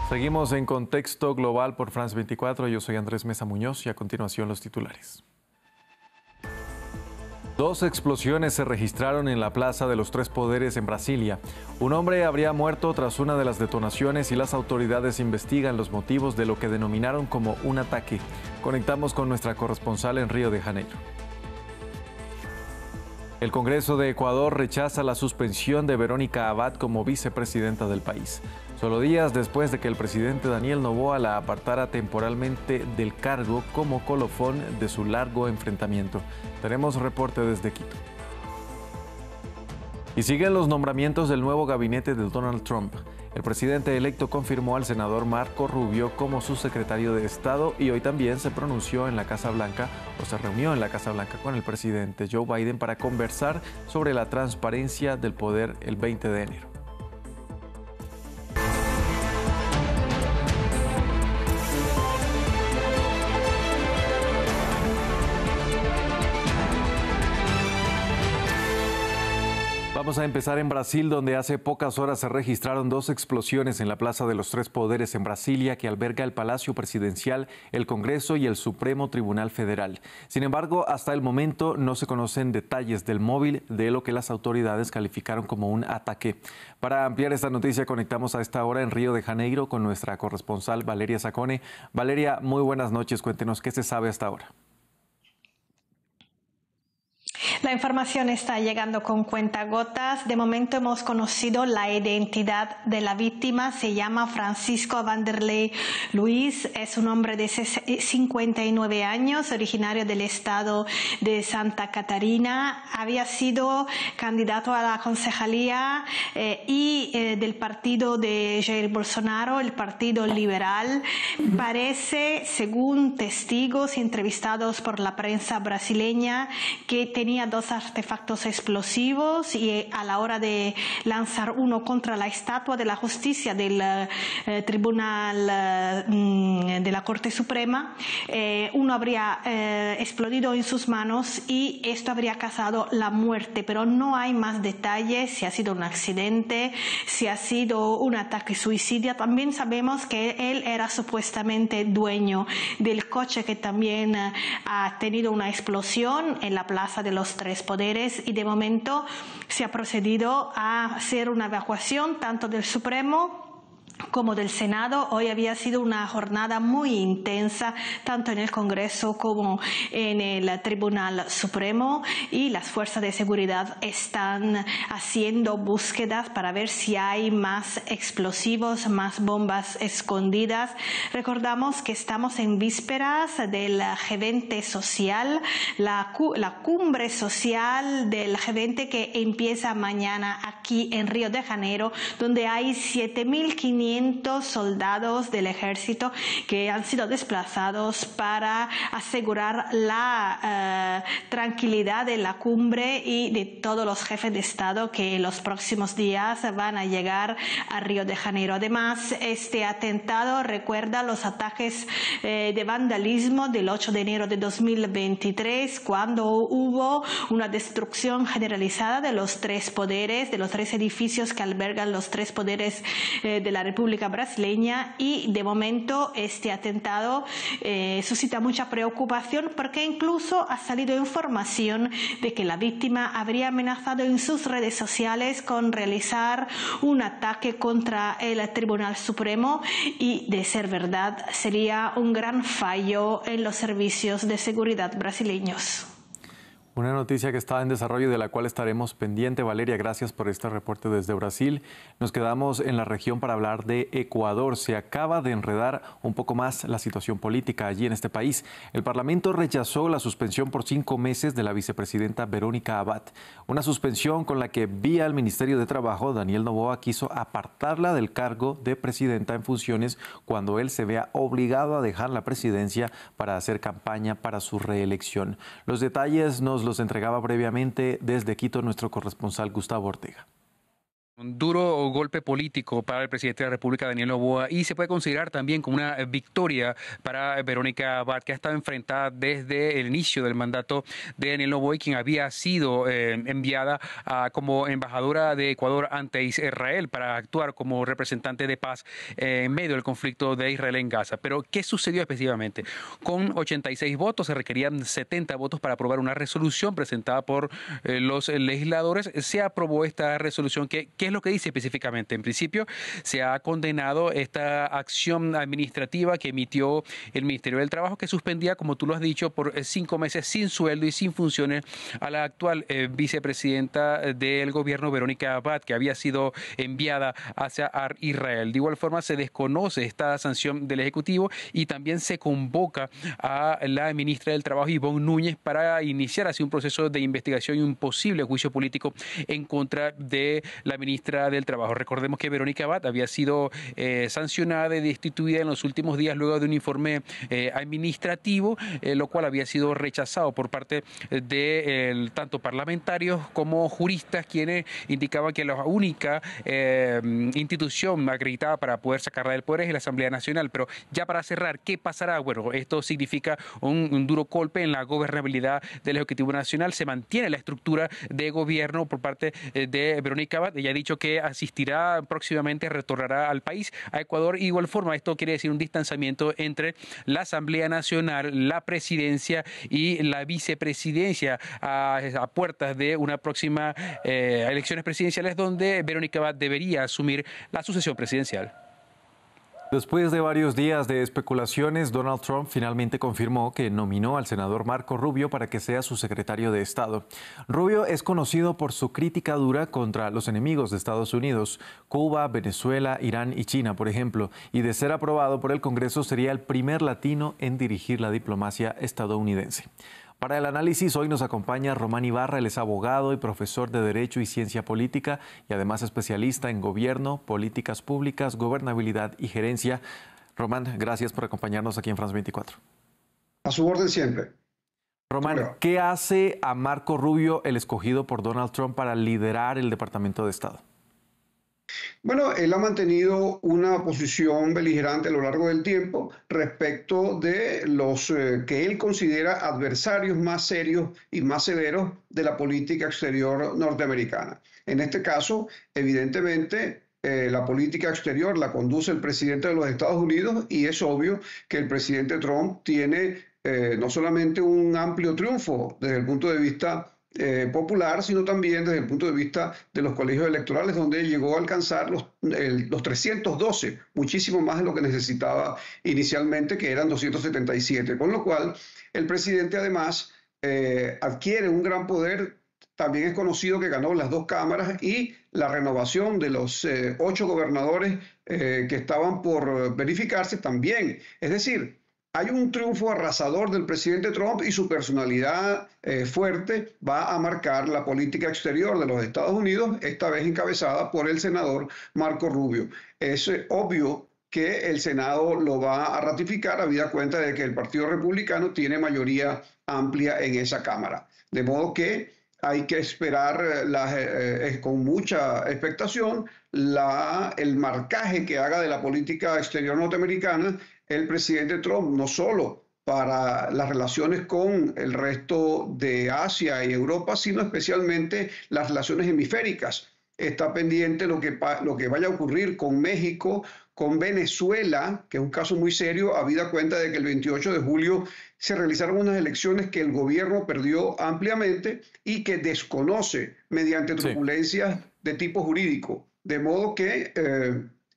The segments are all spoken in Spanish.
Seguimos en Contexto Global por France 24. Yo soy Andrés Mesa Muñoz y a continuación los titulares. 2 explosiones se registraron en la Plaza de los Tres Poderes en Brasilia. Un hombre habría muerto tras una de las detonaciones y las autoridades investigan los motivos de lo que denominaron como un ataque. Conectamos con nuestra corresponsal en Río de Janeiro. El Congreso de Ecuador rechaza la suspensión de Verónica Abad como vicepresidenta del país. Solo días después de que el presidente Daniel Noboa la apartara temporalmente del cargo como colofón de su largo enfrentamiento. Tenemos reporte desde Quito. Y siguen los nombramientos del nuevo gabinete de Donald Trump. El presidente electo confirmó al senador Marco Rubio como su secretario de Estado y hoy también se pronunció en la Casa Blanca o se reunió en la Casa Blanca con el presidente Joe Biden para conversar sobre la transparencia del poder el 20 de enero. Vamos a empezar en Brasil, donde hace pocas horas se registraron 2 explosiones en la Plaza de los Tres Poderes en Brasilia, que alberga el Palacio Presidencial, el Congreso y el Supremo Tribunal Federal. Sin embargo, hasta el momento no se conocen detalles del móvil de lo que las autoridades calificaron como un ataque. Para ampliar esta noticia, conectamos a esta hora en Río de Janeiro con nuestra corresponsal Valeria Sacone. Valeria, muy buenas noches. Cuéntenos qué se sabe hasta ahora. La información está llegando con cuentagotas. De momento hemos conocido la identidad de la víctima. Se llama Francisco Vanderlei Luis. Es un hombre de 59 años, originario del estado de Santa Catarina. Había sido candidato a la concejalía del partido de Jair Bolsonaro, el Partido Liberal. Parece, según testigos entrevistados por la prensa brasileña, que tenía 2 artefactos explosivos y a la hora de lanzar uno contra la estatua de la justicia del Tribunal de la Corte Suprema, uno habría explodido en sus manos y esto habría causado la muerte, pero no hay más detalles si ha sido un accidente, si ha sido un ataque suicida. También sabemos que él era supuestamente dueño del coche que también ha tenido una explosión en la Plaza de los Tres Poderes y de momento se ha procedido a hacer una evacuación tanto del Supremo como del Senado. Hoy había sido una jornada muy intensa, tanto en el Congreso como en el Tribunal Supremo, y las fuerzas de seguridad están haciendo búsquedas para ver si hay más explosivos, más bombas escondidas. Recordamos que estamos en vísperas del G20 social, la cumbre social del G20 que empieza mañana aquí en Río de Janeiro, donde hay 7.500 soldados del ejército que han sido desplazados para asegurar la tranquilidad de la cumbre y de todos los jefes de Estado que en los próximos días van a llegar a Río de Janeiro. Además, este atentado recuerda los ataques de vandalismo del 8 de enero de 2023, cuando hubo una destrucción generalizada de los 3 poderes, de los 3 edificios que albergan los 3 poderes de la República Brasileña, y de momento este atentado suscita mucha preocupación porque incluso ha salido información de que la víctima habría amenazado en sus redes sociales con realizar un ataque contra el Tribunal Supremo, y de ser verdad sería un gran fallo en los servicios de seguridad brasileños. Una noticia que está en desarrollo y de la cual estaremos pendiente. Valeria, gracias por este reporte desde Brasil. Nos quedamos en la región para hablar de Ecuador. Se acaba de enredar un poco más la situación política allí en este país. El Parlamento rechazó la suspensión por 5 meses de la vicepresidenta Verónica Abad. Una suspensión con la que vía el Ministerio de Trabajo, Daniel Noboa quiso apartarla del cargo de presidenta en funciones cuando él se vea obligado a dejar la presidencia para hacer campaña para su reelección. Los detalles nos los entregaba previamente desde Quito nuestro corresponsal Gustavo Ortega. Un duro golpe político para el presidente de la República, Daniel Noboa, y se puede considerar también como una victoria para Verónica Abad, que ha estado enfrentada desde el inicio del mandato de Daniel Noboa, quien había sido enviada como embajadora de Ecuador ante Israel para actuar como representante de paz en medio del conflicto de Israel en Gaza. Pero, ¿qué sucedió específicamente? Con 86 votos, se requerían 70 votos para aprobar una resolución presentada por los legisladores. Se aprobó esta resolución que ¿qué es lo que dice específicamente? En principio, se ha condenado esta acción administrativa que emitió el Ministerio del Trabajo, que suspendía, como tú lo has dicho, por 5 meses sin sueldo y sin funciones a la actual vicepresidenta del gobierno, Verónica Abad, que había sido enviada hacia Israel. De igual forma, se desconoce esta sanción del Ejecutivo y también se convoca a la ministra del Trabajo, Ivonne Núñez, para iniciar así un proceso de investigación y un posible juicio político en contra de la ministra del Trabajo. Recordemos que Verónica Abad había sido sancionada y destituida en los últimos días luego de un informe administrativo, lo cual había sido rechazado por parte de tanto parlamentarios como juristas, quienes indicaban que la única institución acreditada para poder sacarla del poder es la Asamblea Nacional. Pero ya para cerrar, ¿qué pasará? Bueno, esto significa un duro golpe en la gobernabilidad del Ejecutivo Nacional. Se mantiene la estructura de gobierno por parte de Verónica Abad. Ella ha dicho que asistirá próximamente, retornará al país, a Ecuador. Y de igual forma, esto quiere decir un distanciamiento entre la Asamblea Nacional, la presidencia y la vicepresidencia a puertas de una próxima elecciones presidenciales, donde Verónica Abad debería asumir la sucesión presidencial. Después de varios días de especulaciones, Donald Trump finalmente confirmó que nominó al senador Marco Rubio para que sea su secretario de Estado. Rubio es conocido por su crítica dura contra los enemigos de Estados Unidos, Cuba, Venezuela, Irán y China, por ejemplo, y de ser aprobado por el Congreso sería el primer latino en dirigir la diplomacia estadounidense. Para el análisis hoy nos acompaña Román Ibarra. Él es abogado y profesor de Derecho y Ciencia Política y además especialista en gobierno, políticas públicas, gobernabilidad y gerencia. Román, gracias por acompañarnos aquí en France 24. A su orden siempre. Román, ¿qué hace a Marco Rubio el escogido por Donald Trump para liderar el Departamento de Estado? Bueno, él ha mantenido una posición beligerante a lo largo del tiempo respecto de los que él considera adversarios más serios y más severos de la política exterior norteamericana. En este caso, evidentemente, la política exterior la conduce el presidente de los Estados Unidos y es obvio que el presidente Trump tiene no solamente un amplio triunfo desde el punto de vista popular, sino también desde el punto de vista de los colegios electorales, donde llegó a alcanzar los 312, muchísimo más de lo que necesitaba inicialmente, que eran 277, con lo cual el presidente además adquiere un gran poder. También es conocido que ganó las 2 cámaras y la renovación de los 8 gobernadores que estaban por verificarse también. Es decir, hay un triunfo arrasador del presidente Trump y su personalidad fuerte va a marcar la política exterior de los Estados Unidos, esta vez encabezada por el senador Marco Rubio. Es obvio que el Senado lo va a ratificar, habida cuenta de que el Partido Republicano tiene mayoría amplia en esa Cámara. De modo que hay que esperar con mucha expectación el marcaje que haga de la política exterior norteamericana el presidente Trump, no solo para las relaciones con el resto de Asia y Europa, sino especialmente las relaciones hemisféricas. Está pendiente lo que vaya a ocurrir con México, con Venezuela, que es un caso muy serio, habida cuenta de que el 28 de julio se realizaron unas elecciones que el gobierno perdió ampliamente y que desconoce mediante turbulencias de tipo jurídico. De modo que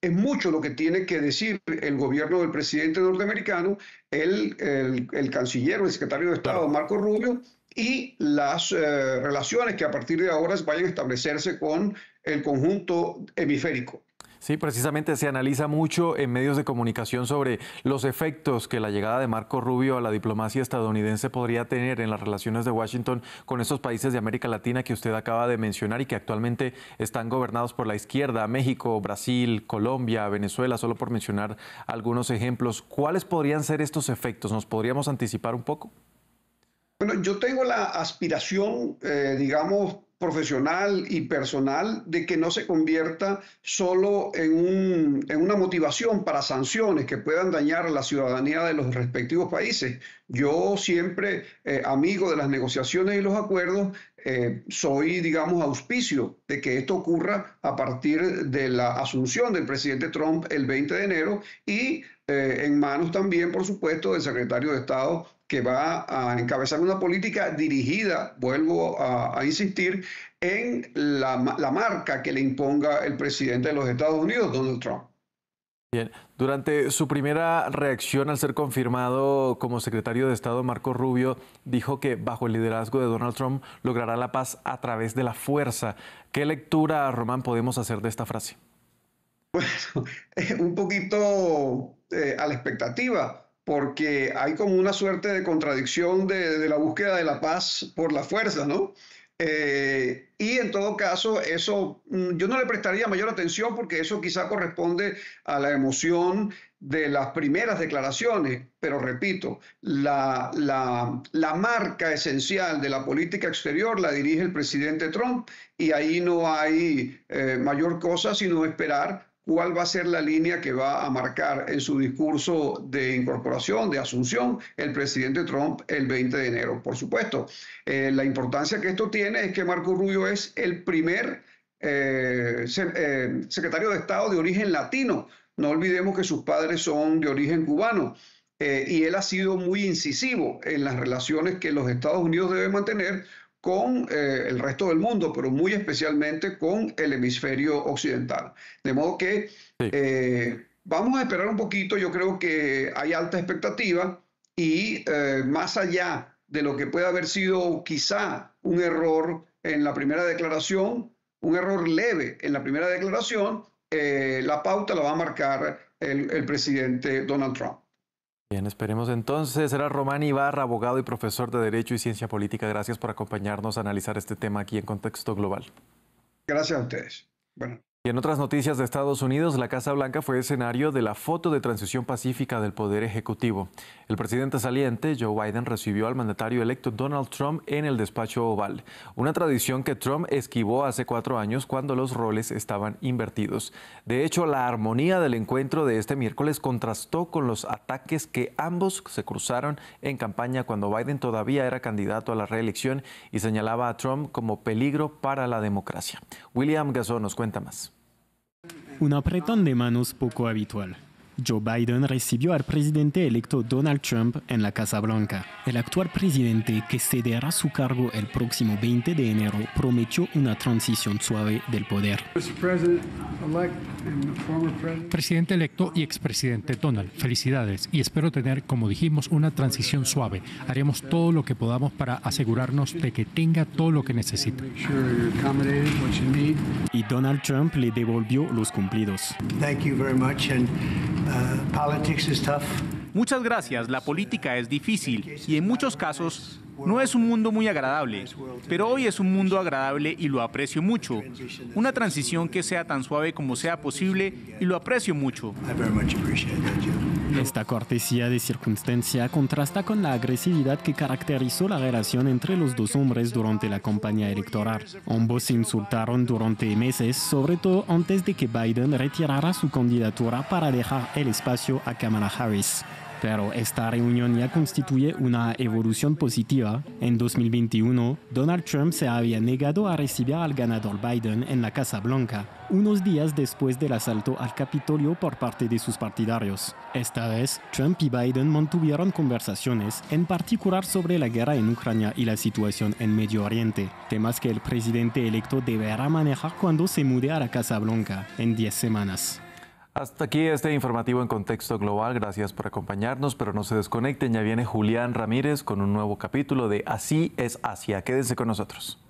es mucho lo que tiene que decir el gobierno del presidente norteamericano, el canciller o el secretario de Estado, Marco Rubio, y las relaciones que a partir de ahora vayan a establecerse con el conjunto hemisférico. Sí, precisamente se analiza mucho en medios de comunicación sobre los efectos que la llegada de Marco Rubio a la diplomacia estadounidense podría tener en las relaciones de Washington con esos países de América Latina que usted acaba de mencionar y que actualmente están gobernados por la izquierda: México, Brasil, Colombia, Venezuela, solo por mencionar algunos ejemplos. ¿Cuáles podrían ser estos efectos? ¿Nos podríamos anticipar un poco? Bueno, yo tengo la aspiración, digamos, profesional y personal de que no se convierta solo en una motivación para sanciones que puedan dañar a la ciudadanía de los respectivos países. Yo siempre, amigo de las negociaciones y los acuerdos, soy, digamos, auspicio de que esto ocurra a partir de la asunción del presidente Trump el 20 de enero y en manos también, por supuesto, del secretario de Estado, que va a encabezar una política dirigida, vuelvo a insistir, en la marca que le imponga el presidente de los Estados Unidos, Donald Trump. Bien, durante su primera reacción al ser confirmado como secretario de Estado, Marco Rubio dijo que bajo el liderazgo de Donald Trump logrará la paz a través de la fuerza. ¿Qué lectura, Román, podemos hacer de esta frase? Bueno, un poquito a la expectativa, porque hay como una suerte de contradicción de la búsqueda de la paz por la fuerza, ¿no? Y en todo caso, eso yo no le prestaría mayor atención porque eso quizá corresponde a la emoción de las primeras declaraciones, pero repito, la marca esencial de la política exterior la dirige el presidente Trump y ahí no hay mayor cosa sino esperar cuál va a ser la línea que va a marcar en su discurso de incorporación, de asunción, el presidente Trump el 20 de enero. Por supuesto, la importancia que esto tiene es que Marco Rubio es el primer secretario de Estado de origen latino. No olvidemos que sus padres son de origen cubano. Y él ha sido muy incisivo en las relaciones que los Estados Unidos deben mantener con el resto del mundo, pero muy especialmente con el hemisferio occidental. De modo que vamos a esperar un poquito, yo creo que hay alta expectativa y más allá de lo que puede haber sido quizá un error en la primera declaración, un error leve en la primera declaración, la pauta la va a marcar el presidente Donald Trump. Bien, esperemos entonces. Era Román Ibarra, abogado y profesor de Derecho y Ciencia Política. Gracias por acompañarnos a analizar este tema aquí en Contexto Global. Gracias a ustedes. Bueno. Y en otras noticias de Estados Unidos, la Casa Blanca fue escenario de la foto de transición pacífica del Poder Ejecutivo. El presidente saliente, Joe Biden, recibió al mandatario electo Donald Trump en el despacho oval, una tradición que Trump esquivó hace 4 años cuando los roles estaban invertidos. De hecho, la armonía del encuentro de este miércoles contrastó con los ataques que ambos se cruzaron en campaña cuando Biden todavía era candidato a la reelección y señalaba a Trump como peligro para la democracia. William Gazón nos cuenta más. Un apretón de manos poco habitual. Joe Biden recibió al presidente electo Donald Trump en la Casa Blanca. El actual presidente, que cederá su cargo el próximo 20 de enero, prometió una transición suave del poder. Presidente electo y expresidente Donald, felicidades y espero tener, como dijimos, una transición suave. Haremos todo lo que podamos para asegurarnos de que tenga todo lo que necesita. Y Donald Trump le devolvió los cumplidos. Muchas gracias. La política es difícil y en muchos casos no es un mundo muy agradable, pero hoy es un mundo agradable y lo aprecio mucho. Una transición que sea tan suave como sea posible y lo aprecio mucho. Esta cortesía de circunstancia contrasta con la agresividad que caracterizó la relación entre los dos hombres durante la campaña electoral. Ambos se insultaron durante meses, sobre todo antes de que Biden retirara su candidatura para dejar el espacio a Kamala Harris. Pero esta reunión ya constituye una evolución positiva. En 2021, Donald Trump se había negado a recibir al ganador Biden en la Casa Blanca, unos días después del asalto al Capitolio por parte de sus partidarios. Esta vez, Trump y Biden mantuvieron conversaciones, en particular sobre la guerra en Ucrania y la situación en Medio Oriente, temas que el presidente electo deberá manejar cuando se mude a la Casa Blanca en 10 semanas. Hasta aquí este informativo en Contexto Global. Gracias por acompañarnos, pero no se desconecten. Ya viene Julián Ramírez con un nuevo capítulo de Así es Asia. Quédense con nosotros.